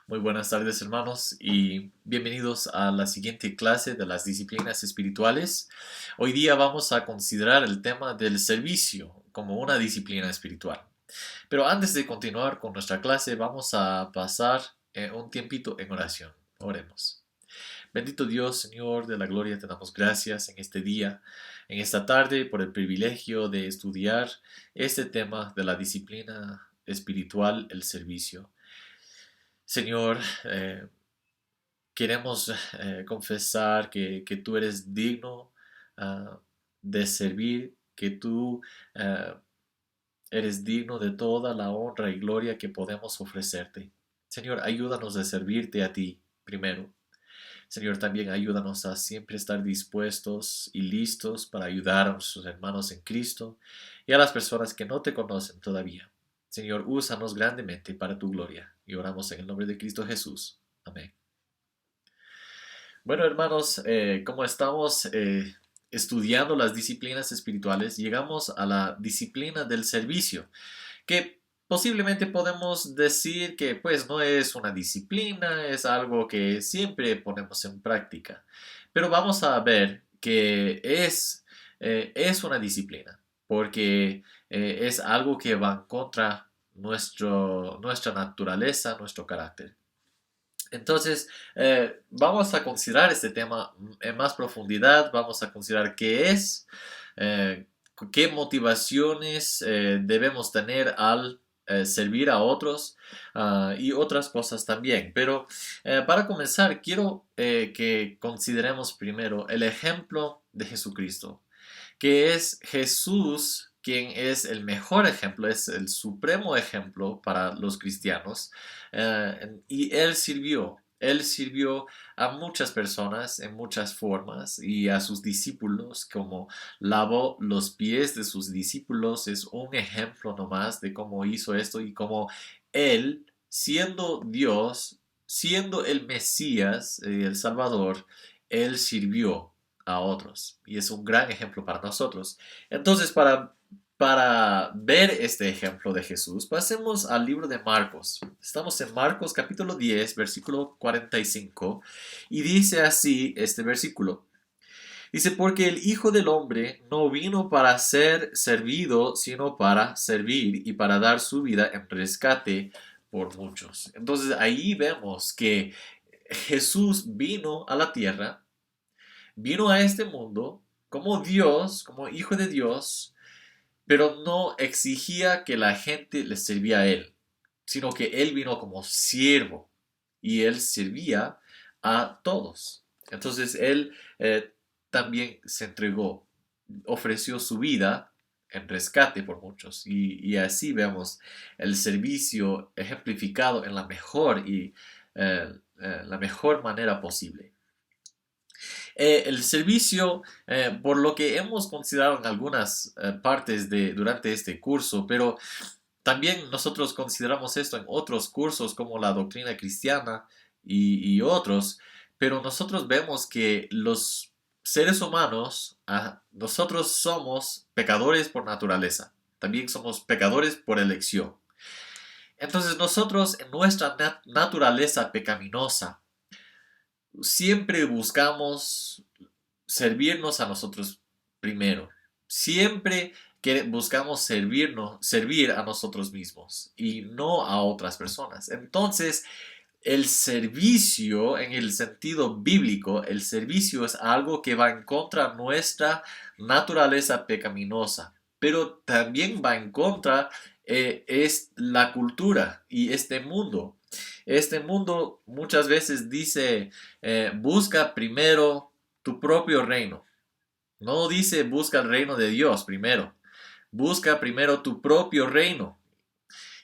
Muy buenas tardes, hermanos, y bienvenidos a la siguiente clase de las disciplinas espirituales. Hoy día vamos a considerar el tema del servicio como una disciplina espiritual. Pero antes de continuar con nuestra clase, vamos a pasar un tiempito en oración. Oremos. Bendito Dios, Señor de la gloria, te damos gracias en este día, en esta tarde, por el privilegio de estudiar este tema de la disciplina espiritual, el servicio. Señor, queremos confesar que tú eres digno de servir, que tú ah, eres digno de toda la honra y gloria que podemos ofrecerte. Señor, ayúdanos a servirte a ti primero. Señor, también ayúdanos a siempre estar dispuestos y listos para ayudar a nuestros hermanos en Cristo y a las personas que no te conocen todavía. Señor, úsanos grandemente para tu gloria. Y oramos en el nombre de Cristo Jesús. Amén. Bueno, hermanos, como estamos estudiando las disciplinas espirituales, llegamos a la disciplina del servicio, que posiblemente podemos decir que pues no es una disciplina, es algo que siempre ponemos en práctica. Pero vamos a ver que es una disciplina, porque es algo que va en contra nuestra naturaleza, nuestro carácter. Entonces, vamos a considerar este tema en más profundidad, vamos a considerar qué es, eh, qué motivaciones debemos tener al servir a otros y otras cosas también. Pero para comenzar, quiero que consideremos primero el ejemplo de Jesucristo, que es Jesús quien es el mejor ejemplo, es el supremo ejemplo para los cristianos. Y él sirvió a muchas personas en muchas formas y a sus discípulos, como lavó los pies de sus discípulos, es un ejemplo nomás de cómo hizo esto y cómo él, siendo Dios, siendo el Mesías, el Salvador, él sirvió a otros y es un gran ejemplo para nosotros. Entonces, para ver este ejemplo de Jesús, pasemos al libro de Marcos. Estamos en Marcos capítulo 10, versículo 45, y dice así este versículo. Dice, porque el Hijo del Hombre no vino para ser servido, sino para servir y para dar su vida en rescate por muchos. Entonces ahí vemos que Jesús vino a la tierra, vino a este mundo como Dios, como Hijo de Dios, pero no exigía que la gente le servía a él, sino que él vino como siervo y él servía a todos. Entonces él también se entregó, ofreció su vida en rescate por muchos y así vemos el servicio ejemplificado en la mejor manera posible. El servicio, por lo que hemos considerado en algunas partes durante este curso, pero también nosotros consideramos esto en otros cursos como la doctrina cristiana y otros, pero nosotros vemos que los seres humanos, nosotros somos pecadores por naturaleza, también somos pecadores por elección. Entonces nosotros en nuestra naturaleza pecaminosa siempre buscamos servirnos a nosotros primero. Siempre que buscamos servir a nosotros mismos y no a otras personas. Entonces, el servicio, en el sentido bíblico, el servicio es algo que va en contra de nuestra naturaleza pecaminosa, pero también va en contra es la cultura y este mundo. Este mundo muchas veces dice, busca primero tu propio reino. No dice busca el reino de Dios primero. Busca primero tu propio reino.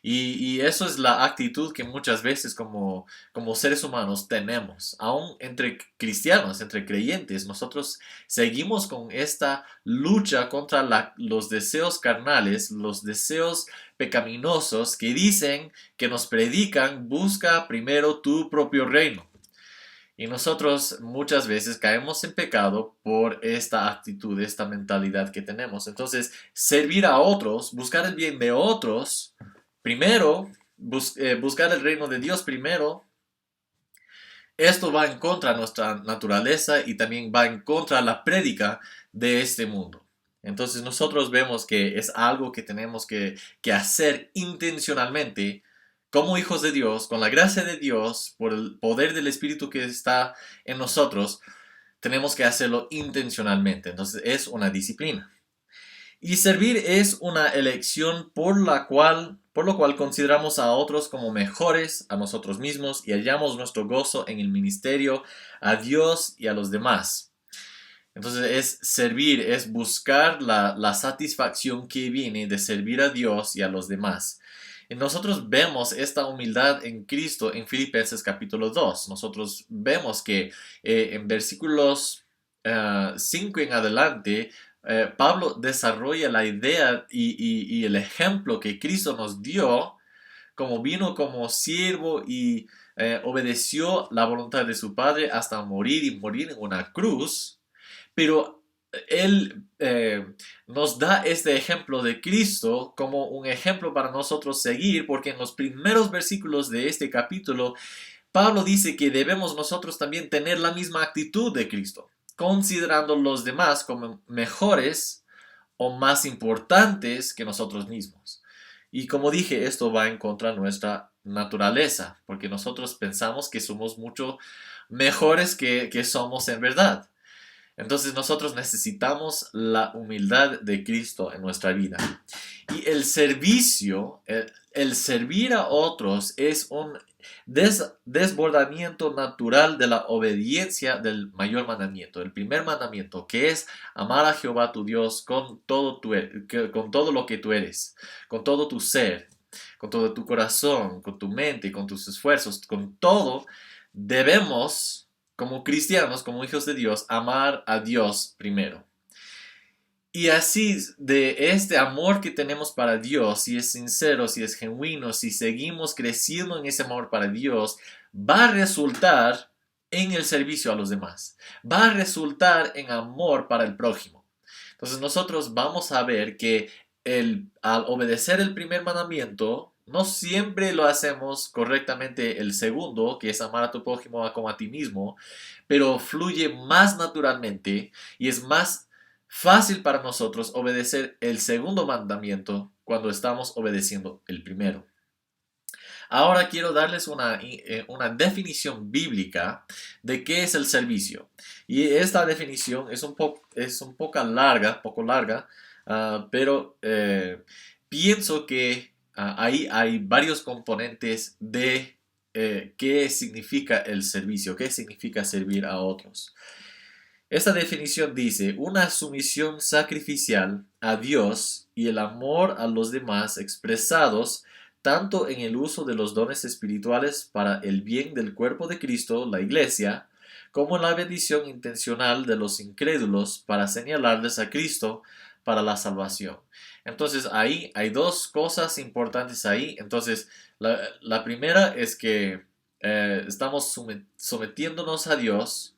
Y eso es la actitud que muchas veces como seres humanos tenemos. Aún entre cristianos, entre creyentes, nosotros seguimos con esta lucha contra los deseos carnales, los deseos pecaminosos que dicen, que nos predican, busca primero tu propio reino. Y nosotros muchas veces caemos en pecado por esta actitud, esta mentalidad que tenemos. Entonces, servir a otros, buscar el bien de otros, primero, buscar el reino de Dios primero, esto va en contra de nuestra naturaleza y también va en contra de la prédica de este mundo. Entonces nosotros vemos que es algo que tenemos que hacer intencionalmente como hijos de Dios, con la gracia de Dios, por el poder del Espíritu que está en nosotros, tenemos que hacerlo intencionalmente. Entonces es una disciplina. Y servir es una elección por lo cual consideramos a otros como mejores a nosotros mismos y hallamos nuestro gozo en el ministerio a Dios y a los demás. Entonces es servir, es buscar la satisfacción que viene de servir a Dios y a los demás. Y nosotros vemos esta humildad en Cristo en Filipenses capítulo 2. Nosotros vemos que en versículos 5 en adelante, Pablo desarrolla la idea y el ejemplo que Cristo nos dio, como vino como siervo y obedeció la voluntad de su Padre hasta morir y morir en una cruz. Pero él nos da este ejemplo de Cristo como un ejemplo para nosotros seguir, porque en los primeros versículos de este capítulo, Pablo dice que debemos nosotros también tener la misma actitud de Cristo, considerando los demás como mejores o más importantes que nosotros mismos. Y como dije, esto va en contra de nuestra naturaleza, porque nosotros pensamos que somos mucho mejores que somos en verdad. Entonces nosotros necesitamos la humildad de Cristo en nuestra vida. Y el servicio, el servir a otros es un desbordamiento natural de la obediencia del mayor mandamiento, el primer mandamiento, que es amar a Jehová tu Dios con con todo lo que tú eres, con todo tu ser, con todo tu corazón, con tu mente, con tus esfuerzos, con todo. Debemos, como cristianos, como hijos de Dios, amar a Dios primero. Y así, de este amor que tenemos para Dios, si es sincero, si es genuino, si seguimos creciendo en ese amor para Dios, va a resultar en el servicio a los demás. Va a resultar en amor para el prójimo. Entonces nosotros vamos a ver que al obedecer el primer mandamiento, no siempre lo hacemos correctamente el segundo, que es amar a tu prójimo como a ti mismo, pero fluye más naturalmente y es más fácil para nosotros obedecer el segundo mandamiento cuando estamos obedeciendo el primero. Ahora quiero darles una definición bíblica de qué es el servicio. Y esta definición es un poco larga, pero pienso que ahí hay varios componentes de qué significa el servicio, qué significa servir a otros. Esta definición dice, una sumisión sacrificial a Dios y el amor a los demás expresados tanto en el uso de los dones espirituales para el bien del cuerpo de Cristo, la Iglesia, como en la bendición intencional de los incrédulos para señalarles a Cristo para la salvación. Entonces ahí hay dos cosas importantes ahí. Entonces la primera es que estamos sometiéndonos a Dios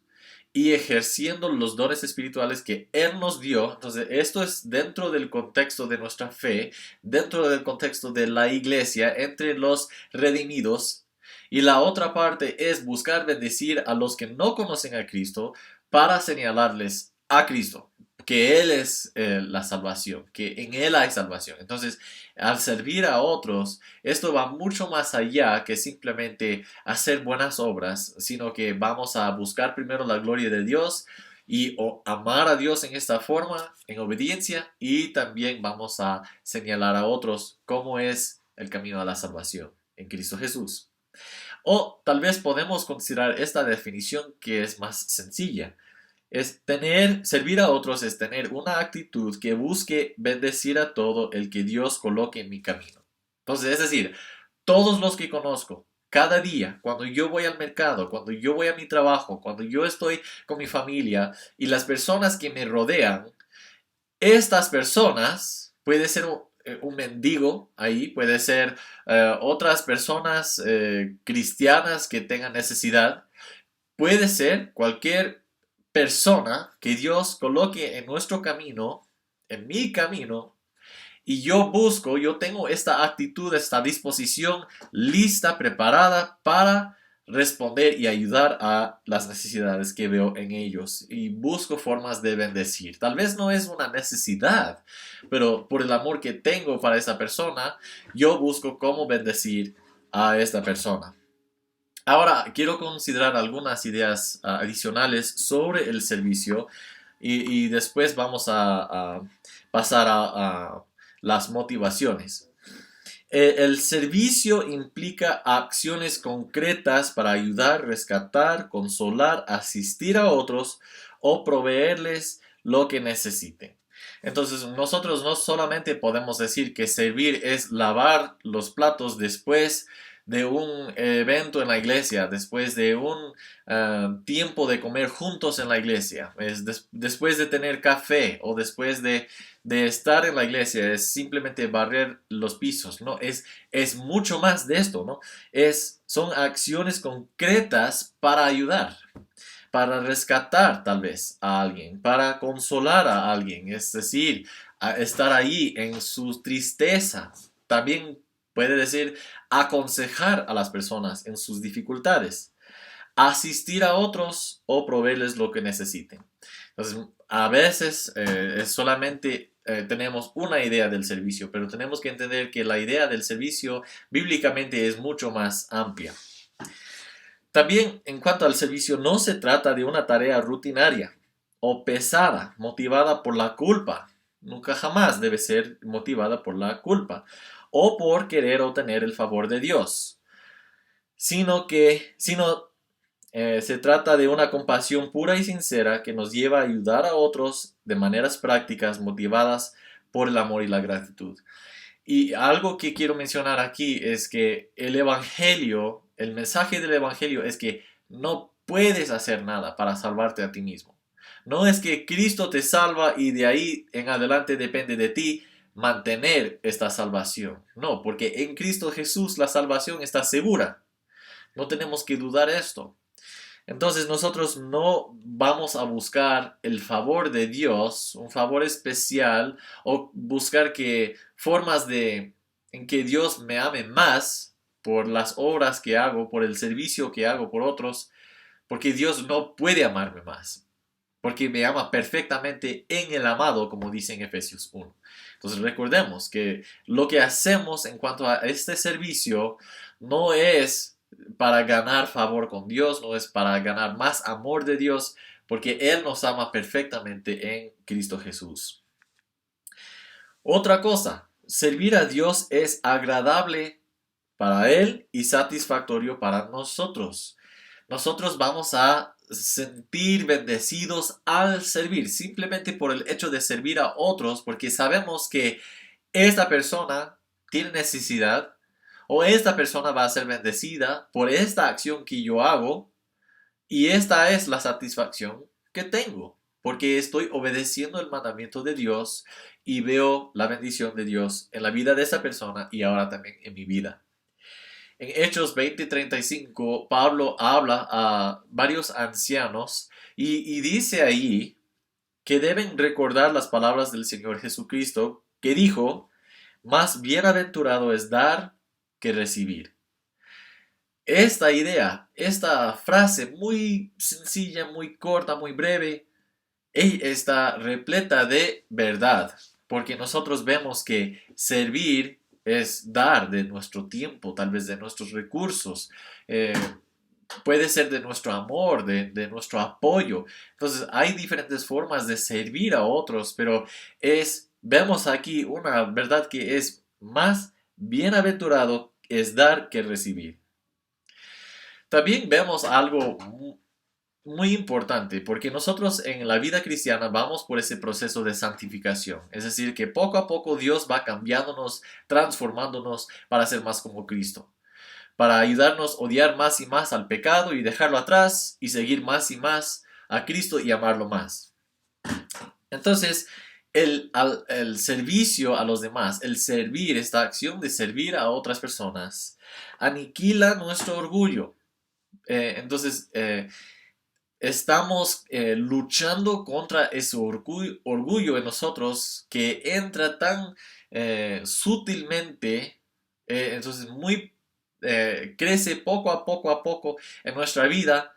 y ejerciendo los dones espirituales que Él nos dio. Entonces, esto es dentro del contexto de nuestra fe, dentro del contexto de la iglesia, entre los redimidos. Y la otra parte es buscar bendecir a los que no conocen a Cristo para señalarles a Cristo, que Él es la salvación, que en Él hay salvación. Entonces, al servir a otros, esto va mucho más allá que simplemente hacer buenas obras, sino que vamos a buscar primero la gloria de Dios y amar a Dios en esta forma, en obediencia, y también vamos a señalar a otros cómo es el camino a la salvación en Cristo Jesús. O tal vez podemos considerar esta definición que es más sencilla. Servir a otros es tener una actitud que busque bendecir a todo el que Dios coloque en mi camino. Entonces, es decir, todos los que conozco, cada día, cuando yo voy al mercado, cuando yo voy a mi trabajo, cuando yo estoy con mi familia y las personas que me rodean, estas personas, puede ser un mendigo ahí, puede ser otras personas cristianas que tengan necesidad, puede ser cualquier persona que Dios coloque en nuestro camino, en mi camino, y yo tengo esta actitud, esta disposición lista, preparada para responder y ayudar a las necesidades que veo en ellos y busco formas de bendecir. Tal vez no es una necesidad, pero por el amor que tengo para esa persona, yo busco cómo bendecir a esta persona. Ahora, quiero considerar algunas ideas adicionales sobre el servicio y después vamos a pasar a las motivaciones. El servicio implica acciones concretas para ayudar, rescatar, consolar, asistir a otros o proveerles lo que necesiten. Entonces, nosotros no solamente podemos decir que servir es lavar los platos después de un evento en la iglesia, después de un tiempo de comer juntos en la iglesia, después de tener café o después de estar en la iglesia, es simplemente barrer los pisos, ¿no? Es mucho más de esto, ¿no? Son acciones concretas para ayudar, para rescatar tal vez a alguien, para consolar a alguien, es decir, a estar ahí en su tristeza. También puede decir aconsejar a las personas en sus dificultades, asistir a otros o proveerles lo que necesiten. Entonces, a veces es solamente tenemos una idea del servicio, pero tenemos que entender que la idea del servicio bíblicamente es mucho más amplia. También en cuanto al servicio, no se trata de una tarea rutinaria o pesada, motivada por la culpa. Nunca jamás debe ser motivada por la culpa o por querer obtener el favor de Dios, sino se trata de una compasión pura y sincera que nos lleva a ayudar a otros de maneras prácticas motivadas por el amor y la gratitud. Y algo que quiero mencionar aquí es que el mensaje del Evangelio es que no puedes hacer nada para salvarte a ti mismo. No es que Cristo te salva y de ahí en adelante depende de ti mantener esta salvación. No, porque en Cristo Jesús la salvación está segura. No tenemos que dudar esto. Entonces nosotros no vamos a buscar el favor de Dios, un favor especial, o buscar formas en que Dios me ame más por las obras que hago, por el servicio que hago por otros, porque Dios no puede amarme más, porque me ama perfectamente en el amado, como dice en Efesios 1. Entonces recordemos que lo que hacemos en cuanto a este servicio no es para ganar favor con Dios, no es para ganar más amor de Dios, porque Él nos ama perfectamente en Cristo Jesús. Otra cosa, servir a Dios es agradable para Él y satisfactorio para nosotros. Nosotros vamos a sentir bendecidos al servir, simplemente por el hecho de servir a otros, porque sabemos que esta persona tiene necesidad o esta persona va a ser bendecida por esta acción que yo hago y esta es la satisfacción que tengo, porque estoy obedeciendo el mandamiento de Dios y veo la bendición de Dios en la vida de esa persona y ahora también en mi vida. En Hechos 20:35, Pablo habla a varios ancianos y dice ahí que deben recordar las palabras del Señor Jesucristo, que dijo, más bienaventurado es dar que recibir. Esta idea, esta frase muy sencilla, muy corta, muy breve, está repleta de verdad, porque nosotros vemos que servir es dar de nuestro tiempo, tal vez de nuestros recursos, eh, puede ser de nuestro amor, de nuestro apoyo. Entonces hay diferentes formas de servir a otros, pero vemos aquí una verdad que es más bienaventurado es dar que recibir. También vemos algo muy importante, porque nosotros en la vida cristiana vamos por ese proceso de santificación. Es decir, que poco a poco Dios va cambiándonos, transformándonos para ser más como Cristo, para ayudarnos a odiar más y más al pecado y dejarlo atrás y seguir más y más a Cristo y amarlo más. Entonces, el servicio a los demás, el servir, esta acción de servir a otras personas, aniquila nuestro orgullo. Entonces, estamos luchando contra ese orgullo en nosotros que entra tan sutilmente, entonces muy crece poco a poco en nuestra vida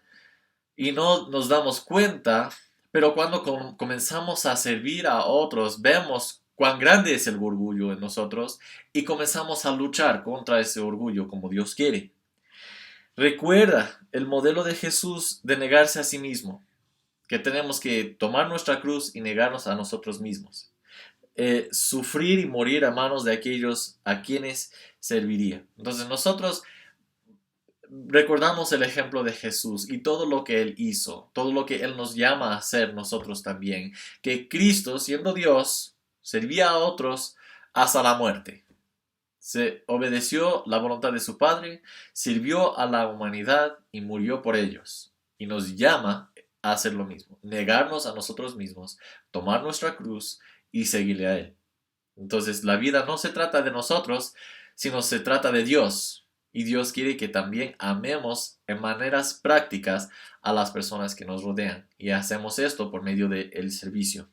y no nos damos cuenta, pero cuando comenzamos a servir a otros, vemos cuán grande es el orgullo en nosotros y comenzamos a luchar contra ese orgullo como Dios quiere. Recuerda el modelo de Jesús de negarse a sí mismo, que tenemos que tomar nuestra cruz y negarnos a nosotros mismos. Sufrir y morir a manos de aquellos a quienes serviría. Entonces nosotros recordamos el ejemplo de Jesús y todo lo que Él hizo, todo lo que Él nos llama a hacer nosotros también, que Cristo, siendo Dios, servía a otros hasta la muerte. Se obedeció la voluntad de su Padre, sirvió a la humanidad y murió por ellos. Y nos llama a hacer lo mismo, negarnos a nosotros mismos, tomar nuestra cruz y seguirle a Él. Entonces la vida no se trata de nosotros, sino se trata de Dios. Y Dios quiere que también amemos en maneras prácticas a las personas que nos rodean. Y hacemos esto por medio del servicio.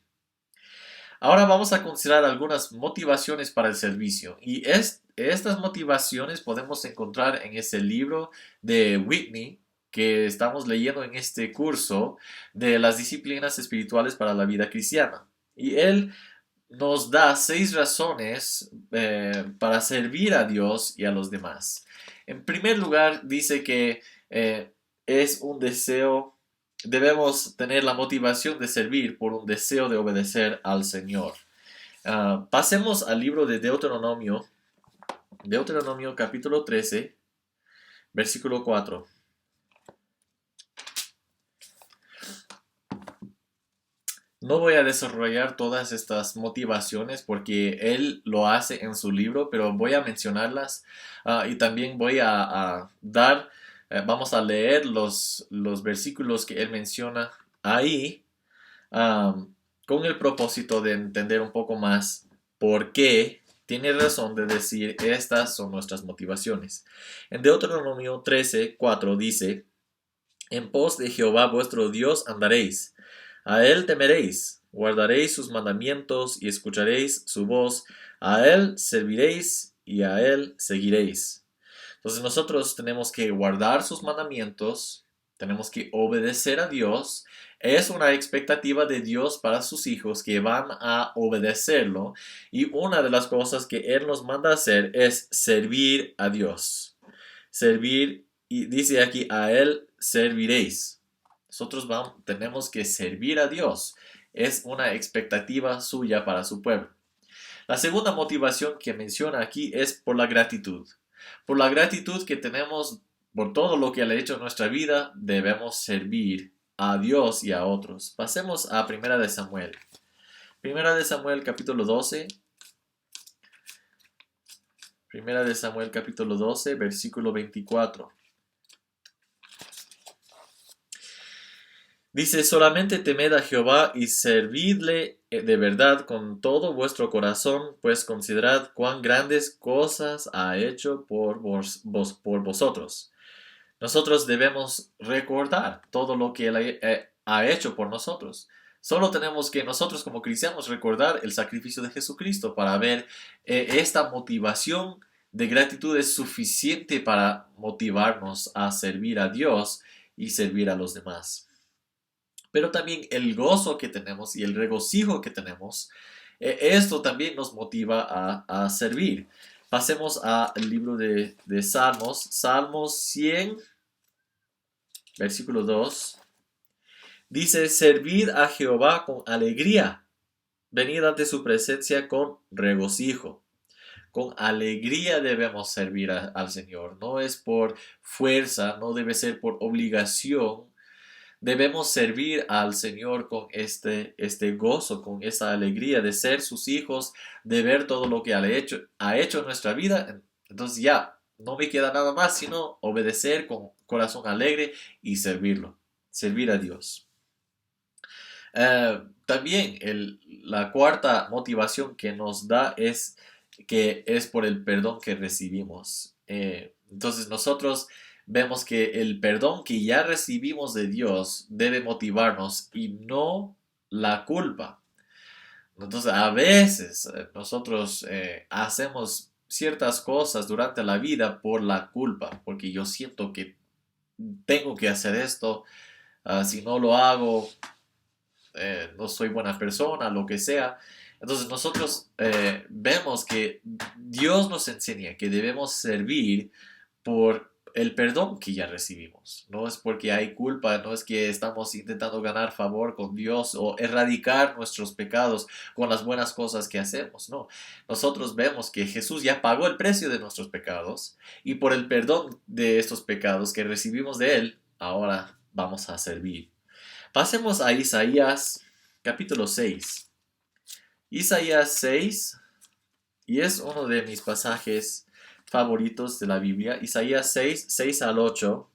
Ahora vamos a considerar algunas motivaciones para el servicio. Y estas motivaciones podemos encontrar en ese libro de Whitney que estamos leyendo en este curso de las disciplinas espirituales para la vida cristiana. Y él nos da 6 razones para servir a Dios y a los demás. En primer lugar, dice que es un deseo, debemos tener la motivación de servir por un deseo de obedecer al Señor. Pasemos al libro de Deuteronomio, Deuteronomio capítulo 13, versículo 4. No voy a desarrollar todas estas motivaciones porque él lo hace en su libro, pero voy a mencionarlas y también voy a dar, vamos a leer los versículos que él menciona ahí con el propósito de entender un poco más por qué tiene razón de decir estas son nuestras motivaciones. En Deuteronomio 13, 4 dice, en pos de Jehová vuestro Dios andaréis. A él temeréis, guardaréis sus mandamientos y escucharéis su voz. A él serviréis y a él seguiréis. Entonces nosotros tenemos que guardar sus mandamientos, tenemos que obedecer a Dios. Es una expectativa de Dios para sus hijos que van a obedecerlo. Y una de las cosas que Él nos manda a hacer es servir a Dios. Servir, y dice aquí, a Él serviréis. Nosotros tenemos que servir a Dios. Es una expectativa suya para su pueblo. La segunda motivación que menciona aquí es por la gratitud. Por la gratitud que tenemos por todo lo que Él ha hecho en nuestra vida, debemos servir a Dios y a otros. Pasemos a Primera de Samuel. Primera de Samuel capítulo 12. Primera de Samuel capítulo 12, versículo 24. Dice, solamente temed a Jehová y servidle de verdad con todo vuestro corazón, pues considerad cuán grandes cosas ha hecho por vosotros. Nosotros debemos recordar todo lo que Él ha hecho por nosotros. Solo tenemos que nosotros como cristianos recordar el sacrificio de Jesucristo para ver esta motivación de gratitud es suficiente para motivarnos a servir a Dios y servir a los demás. Pero también el gozo que tenemos y el regocijo que tenemos, esto también nos motiva a servir. Pasemos al libro de Salmos, Salmos 100, versículo 2. Dice, servid a Jehová con alegría, venid ante su presencia con regocijo. Con alegría debemos servir al Señor. No es por fuerza, no debe ser por obligación. Debemos servir al Señor con este gozo, con esta alegría de ser sus hijos, de ver todo lo que ha hecho en nuestra vida. Entonces ya no me queda nada más sino obedecer con corazón alegre y servirlo, servir a Dios. También la cuarta motivación que nos da es que es por el perdón que recibimos. Entonces nosotros vemos que el perdón que ya recibimos de Dios debe motivarnos y no la culpa. Entonces a veces nosotros hacemos ciertas cosas durante la vida por la culpa, porque yo siento que tengo que hacer esto, si no lo hago, no soy buena persona, lo que sea. Entonces nosotros vemos que Dios nos enseña que debemos servir por el perdón que ya recibimos. No es porque hay culpa, no es que estamos intentando ganar favor con Dios o erradicar nuestros pecados con las buenas cosas que hacemos. No, nosotros vemos que Jesús ya pagó el precio de nuestros pecados y por el perdón de estos pecados que recibimos de Él, ahora vamos a servir. Pasemos a Isaías capítulo 6. Isaías 6, y es uno de mis pasajes favoritos de la Biblia. Isaías 6, 6 al 8.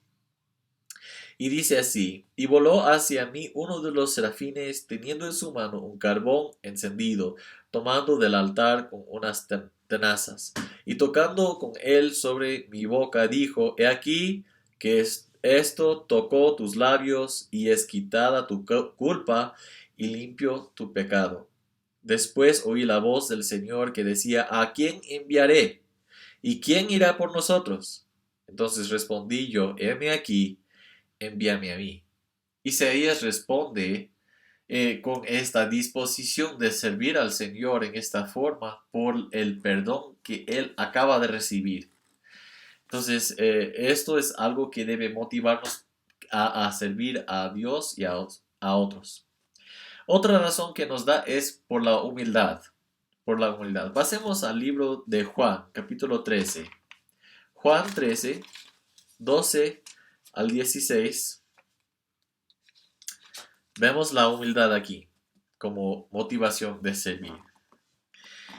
Y dice así: Y voló hacia mí uno de los serafines, teniendo en su mano un carbón encendido, tomando del altar con unas tenazas. Y tocando con él sobre mi boca, dijo: He aquí que esto tocó tus labios, y es quitada tu culpa, y limpio tu pecado. Después oí la voz del Señor que decía: ¿A quién enviaré? ¿Y quién irá por nosotros? Entonces respondí yo: heme aquí, envíame a mí. Isaías responde con esta disposición de servir al Señor en esta forma por el perdón que él acaba de recibir. Entonces, esto es algo que debe motivarnos a servir a Dios y a otros. Otra razón que nos da es por la humildad. Por la humildad. Pasemos al libro de Juan, capítulo 13. Juan 13, 12 al 16. Vemos la humildad aquí como motivación de servir.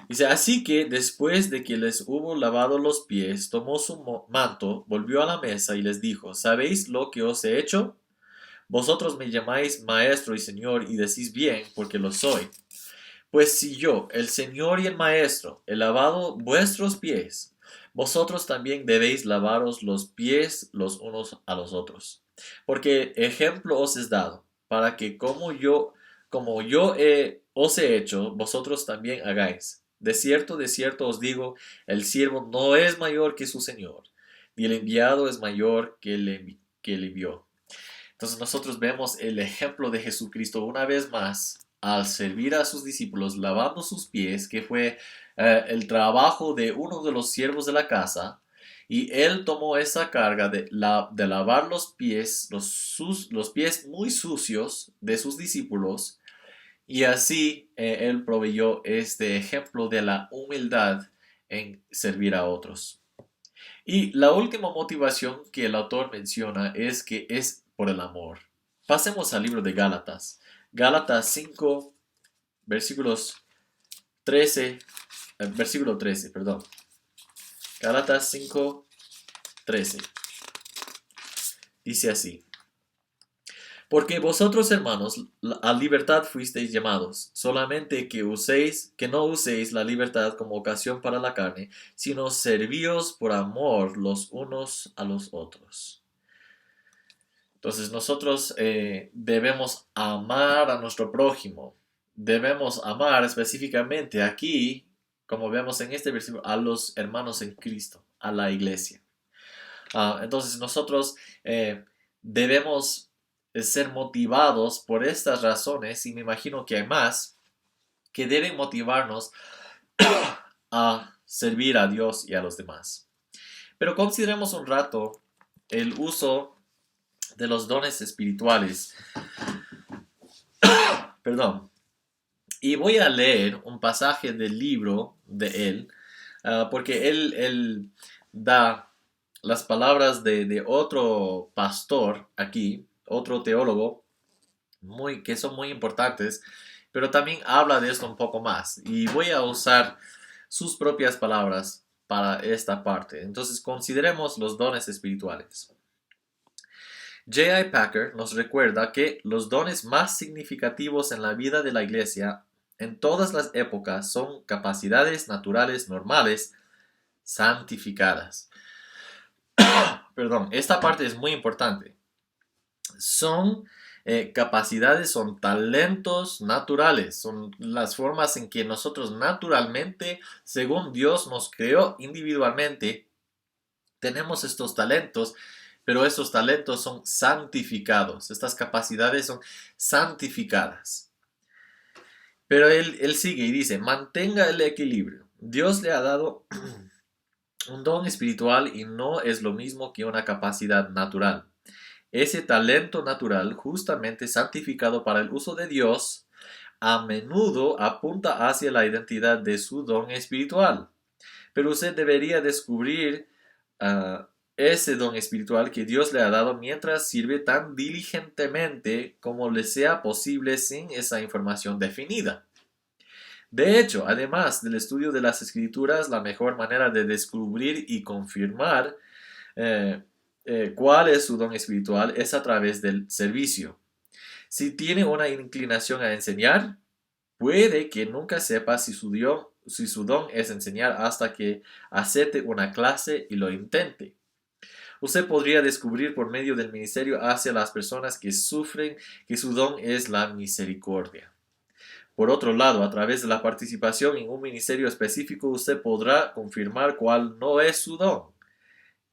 Dice: Así que después de que les hubo lavado los pies, tomó su manto, volvió a la mesa y les dijo: ¿Sabéis lo que os he hecho? Vosotros me llamáis maestro y señor, y decís bien, porque lo soy. Pues si yo, el Señor y el Maestro, he lavado vuestros pies, vosotros también debéis lavaros los pies los unos a los otros. Porque ejemplo os es dado, para que os he hecho, vosotros también hagáis. De cierto os digo, el siervo no es mayor que su Señor, ni el enviado es mayor que el envió. Entonces nosotros vemos el ejemplo de Jesucristo una vez más al servir a sus discípulos lavando sus pies, que fue el trabajo de uno de los siervos de la casa, y él tomó esa carga de lavar los pies, los pies muy sucios de sus discípulos, y así él proveyó este ejemplo de la humildad en servir a otros. Y la última motivación que el autor menciona es que es por el amor. Pasemos al libro de Gálatas. Gálatas 5, versículos 13, versículo 13, perdón. Gálatas 5, 13. Dice así: Porque vosotros, hermanos, a libertad fuisteis llamados, solamente que no uséis la libertad como ocasión para la carne, sino servíos por amor los unos a los otros. Entonces nosotros debemos amar a nuestro prójimo. Debemos amar específicamente aquí, como vemos en este versículo, a los hermanos en Cristo, a la iglesia. Entonces nosotros debemos ser motivados por estas razones, y me imagino que hay más que deben motivarnos a servir a Dios y a los demás. Pero consideremos un rato el uso de los dones espirituales. Perdón. Y voy a leer un pasaje del libro de él, porque él da las palabras de otro pastor aquí, otro teólogo, que son muy importantes, pero también habla de esto un poco más. Y voy a usar sus propias palabras para esta parte. Entonces consideremos los dones espirituales. J.I. Packer nos recuerda que los dones más significativos en la vida de la iglesia en todas las épocas son capacidades naturales normales santificadas. Perdón, esta parte es muy importante. Son capacidades son talentos naturales, son las formas en que nosotros naturalmente, según Dios nos creó individualmente, tenemos estos talentos, pero estos talentos son santificados, estas capacidades son santificadas. Pero él sigue y dice, mantenga el equilibrio. Dios le ha dado un don espiritual y no es lo mismo que una capacidad natural. Ese talento natural, justamente santificado para el uso de Dios, a menudo apunta hacia la identidad de su don espiritual. Pero usted debería descubrir ese don espiritual que Dios le ha dado mientras sirve tan diligentemente como le sea posible sin esa información definida. De hecho, además del estudio de las escrituras, la mejor manera de descubrir y confirmar eh, cuál es su don espiritual es a través del servicio. Si tiene una inclinación a enseñar, puede que nunca sepa si su don es enseñar hasta que acepte una clase y lo intente. Usted podría descubrir por medio del ministerio hacia las personas que sufren que su don es la misericordia. Por otro lado, a través de la participación en un ministerio específico, usted podrá confirmar cuál no es su don.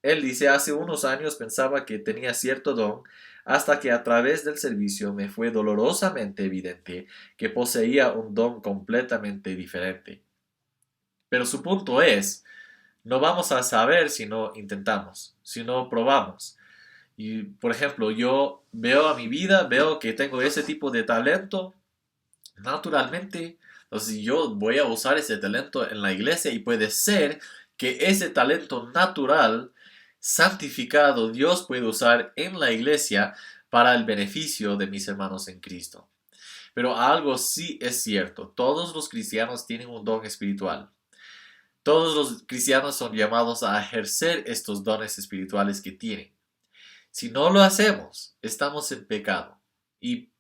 Él dice, hace unos años pensaba que tenía cierto don, hasta que a través del servicio me fue dolorosamente evidente que poseía un don completamente diferente. Pero su punto es, no vamos a saber si no intentamos, si no probamos. Y, por ejemplo, yo veo a mi vida, veo que tengo ese tipo de talento naturalmente. Entonces yo voy a usar ese talento en la iglesia y puede ser que ese talento natural, santificado, Dios puede usar en la iglesia para el beneficio de mis hermanos en Cristo. Pero algo sí es cierto, todos los cristianos tienen un don espiritual. Todos los cristianos son llamados a ejercer estos dones espirituales que tienen. Si no lo hacemos, estamos en pecado. Y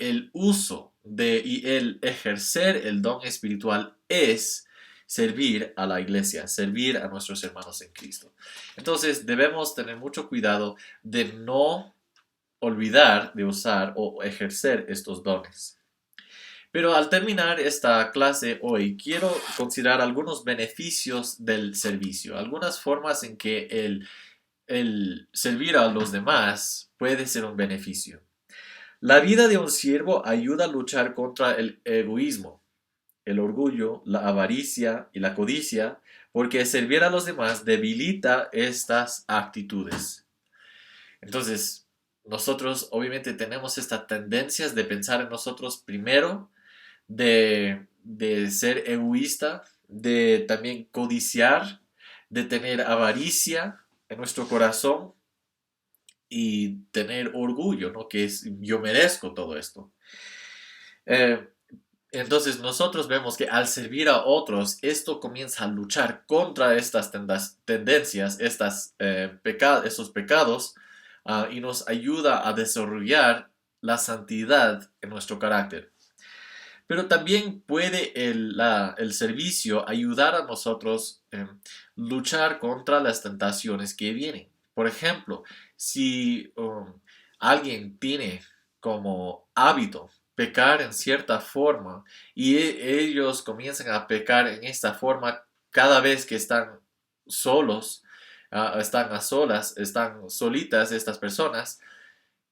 el uso y el ejercer el don espiritual es servir a la iglesia, servir a nuestros hermanos en Cristo. Entonces debemos tener mucho cuidado de no olvidar de usar o ejercer estos dones. Pero al terminar esta clase hoy, quiero considerar algunos beneficios del servicio, algunas formas en que el servir a los demás puede ser un beneficio. La vida de un siervo ayuda a luchar contra el egoísmo, el orgullo, la avaricia y la codicia, porque servir a los demás debilita estas actitudes. Entonces, nosotros obviamente tenemos estas tendencias de pensar en nosotros primero, de ser egoísta, de también codiciar, de tener avaricia en nuestro corazón y tener orgullo, ¿no? Que es yo merezco todo esto. Eh, entonces nosotros vemos que al servir a otros, esto comienza a luchar contra estas tendencias, estos pecados, y nos ayuda a desarrollar la santidad en nuestro carácter. Pero también puede el servicio ayudar a nosotros luchar contra las tentaciones que vienen. Por ejemplo, si alguien tiene como hábito pecar en cierta forma y ellos comienzan a pecar en esta forma cada vez que están solos, están a solas, están solitas estas personas,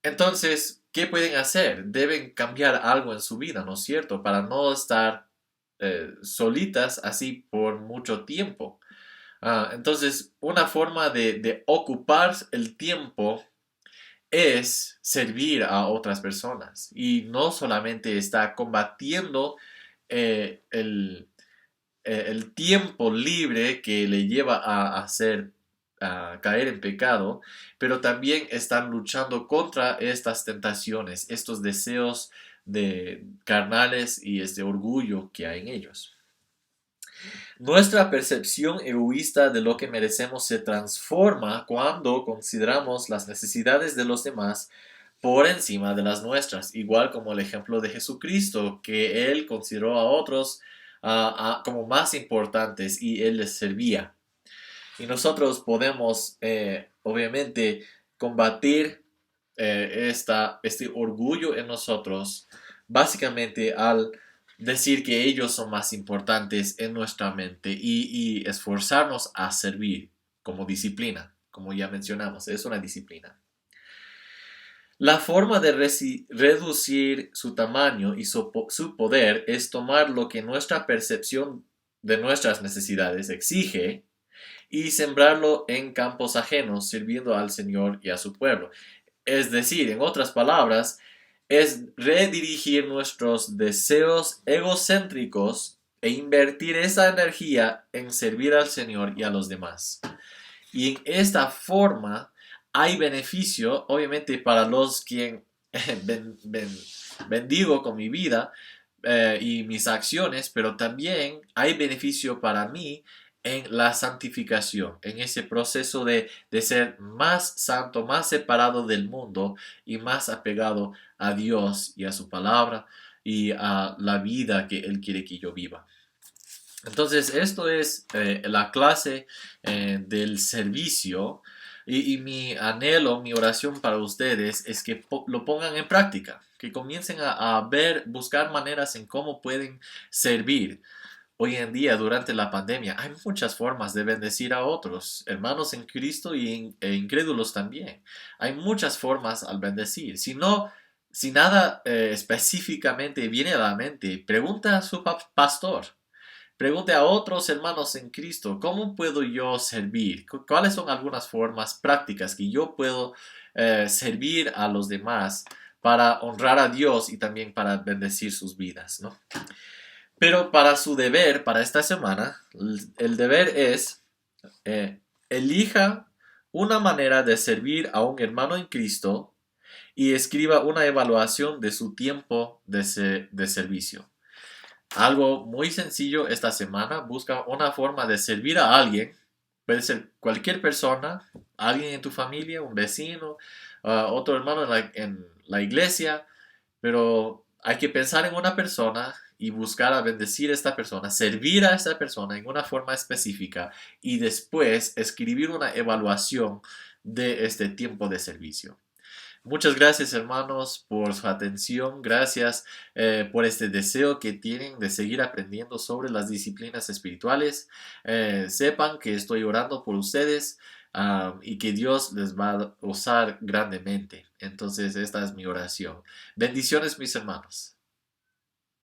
entonces, ¿qué pueden hacer? Deben cambiar algo en su vida, ¿no es cierto? Para no estar solitas así por mucho tiempo. Entonces, una forma de ocupar el tiempo es servir a otras personas y no solamente está combatiendo el tiempo libre que le lleva a caer en pecado, pero también están luchando contra estas tentaciones, estos deseos de carnales y este orgullo que hay en ellos. Nuestra percepción egoísta de lo que merecemos se transforma cuando consideramos las necesidades de los demás por encima de las nuestras, igual como el ejemplo de Jesucristo, que él consideró a otros como más importantes y él les servía. Y nosotros podemos, obviamente, combatir este orgullo en nosotros, básicamente al decir que ellos son más importantes en nuestra mente y esforzarnos a servir como disciplina, como ya mencionamos, es una disciplina. La forma de reducir su tamaño y su poder es tomar lo que nuestra percepción de nuestras necesidades exige y sembrarlo en campos ajenos, sirviendo al Señor y a su pueblo. Es decir, en otras palabras, es redirigir nuestros deseos egocéntricos e invertir esa energía en servir al Señor y a los demás. Y en esta forma hay beneficio, obviamente, para los quien bendigo con mi vida y mis acciones, pero también hay beneficio para mí en la santificación, en ese proceso de ser más santo, más separado del mundo y más apegado a Dios y a su palabra y a la vida que Él quiere que yo viva. Entonces, esto es la clase del servicio y mi anhelo, mi oración para ustedes es que lo pongan en práctica, que comiencen a ver, buscar maneras en cómo pueden servir. Hoy en día, durante la pandemia, hay muchas formas de bendecir a otros, hermanos en Cristo e incrédulos también. Hay muchas formas al bendecir. Si nada específicamente viene a la mente, pregunta a su pastor. Pregunte a otros hermanos en Cristo, ¿cómo puedo yo servir? ¿Cuáles son algunas formas prácticas que yo puedo servir a los demás para honrar a Dios y también para bendecir sus vidas, ¿no? Pero para su deber, para esta semana, el deber es elija una manera de servir a un hermano en Cristo y escriba una evaluación de su tiempo de servicio. Algo muy sencillo esta semana, busca una forma de servir a alguien, puede ser cualquier persona, alguien en tu familia, un vecino, otro hermano en la iglesia, pero hay que pensar en una persona y buscar a bendecir a esta persona, servir a esta persona en una forma específica y después escribir una evaluación de este tiempo de servicio. Muchas gracias hermanos por su atención, gracias por este deseo que tienen de seguir aprendiendo sobre las disciplinas espirituales. Sepan que estoy orando por ustedes y que Dios les va a usar grandemente. Entonces esta es mi oración. Bendiciones mis hermanos.